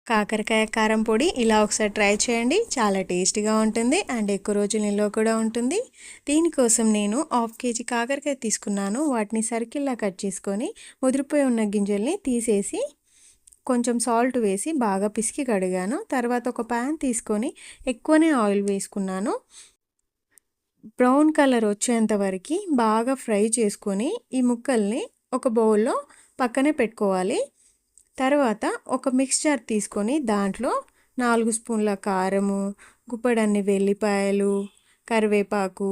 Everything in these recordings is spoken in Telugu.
కాకరకాయ కారం పొడి ఇలా ఒకసారి ట్రై చేయండి. చాలా టేస్టీగా ఉంటుంది అండ్ ఎక్కువ రోజులు నిల్వ కూడా ఉంటుంది. దీనికోసం నేను 1/2 కేజీ కాకరకాయ తీసుకున్నాను. వాటిని సర్కిల్లా కట్ చేసుకొని ముదిరిపోయి ఉన్న గింజల్ని తీసేసి కొంచెం సాల్ట్ వేసి బాగా పిసికి కడిగాను. తర్వాత ఒక ప్యాన్ తీసుకొని ఎక్కువనే ఆయిల్ వేసుకున్నాను. బ్రౌన్ కలర్ వచ్చేంత వరకు బాగా ఫ్రై చేసుకొని ఈ ముక్కల్ని ఒక బౌల్లో పక్కనే పెట్టుకోవాలి. తర్వాత ఒక మిక్స్చర్ తీసుకొని దాంట్లో 4 స్పూన్ల కారము, గుప్పెడన్ని వెల్లిపాయలు, కరివేపాకు,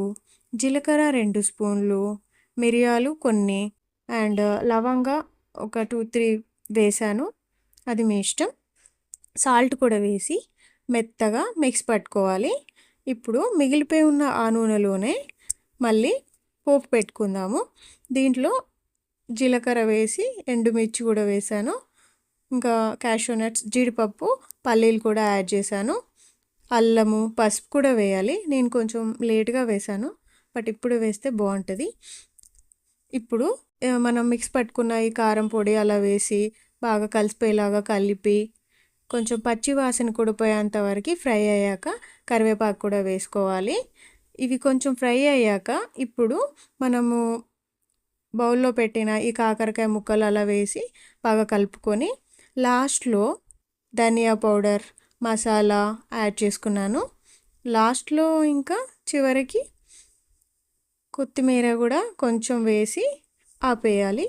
జీలకర్ర 2 స్పూన్లు, మిరియాలు కొన్ని అండ్ లవంగా ఒక 2-3 వేసాను, అది మీ ఇష్టం. సాల్ట్ కూడా వేసి మెత్తగా మిక్స్ పట్టుకోవాలి. ఇప్పుడు మిగిలిపోయి ఉన్న ఆ నూనెలోనే మళ్ళీ పోపు పెట్టుకుందాము. దీంట్లో జీలకర్ర వేసి ఎండుమిర్చి కూడా వేసాను. ఇంకా క్యాషూ నట్స్, జీడిపప్పు, పల్లీలు కూడా యాడ్ చేశాను. అల్లము, పసుపు కూడా వేయాలి. నేను కొంచెం లేట్గా వేసాను, బట్ ఇప్పుడు వేస్తే బాగుంటుంది. ఇప్పుడు మనం మిక్స్ పట్టుకున్న ఈ కారం పొడి అలా వేసి బాగా కలిసిపోయేలాగా కలిపి కొంచెం పచ్చి వాసన కూడా పోయేంత వరకు ఫ్రై అయ్యాక కరివేపాకు కూడా వేసుకోవాలి. ఇవి కొంచెం ఫ్రై అయ్యాక ఇప్పుడు మనము బౌల్లో పెట్టిన ఈ కాకరకాయ ముక్కలు అలా వేసి బాగా కలుపుకొని లాస్ట్లో ధనియా పౌడర్, మసాలా యాడ్ చేసుకున్నాను. లాస్ట్లో ఇంకా చివరికి కొత్తిమీర కూడా కొంచెం వేసి ఆపేయాలి.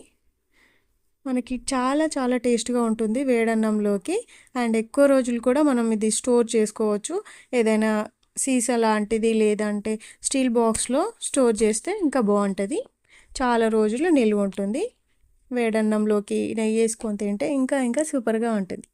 మనకి చాలా చాలా టేస్ట్గా ఉంటుంది వేడన్నంలోకి అండ్ ఎక్కువ రోజులు కూడా మనం ఇది స్టోర్ చేసుకోవచ్చు. ఏదైనా సీసా లాంటిది లేదంటే స్టీల్ బాక్స్లో స్టోర్ చేస్తే ఇంకా బాగుంటుంది. చాలా రోజులు నిల్వ ఉంటుంది. వేడన్నంలోకి నెయ్యి వేసుకొని తింటే ఇంకా సూపర్గా ఉంటుంది.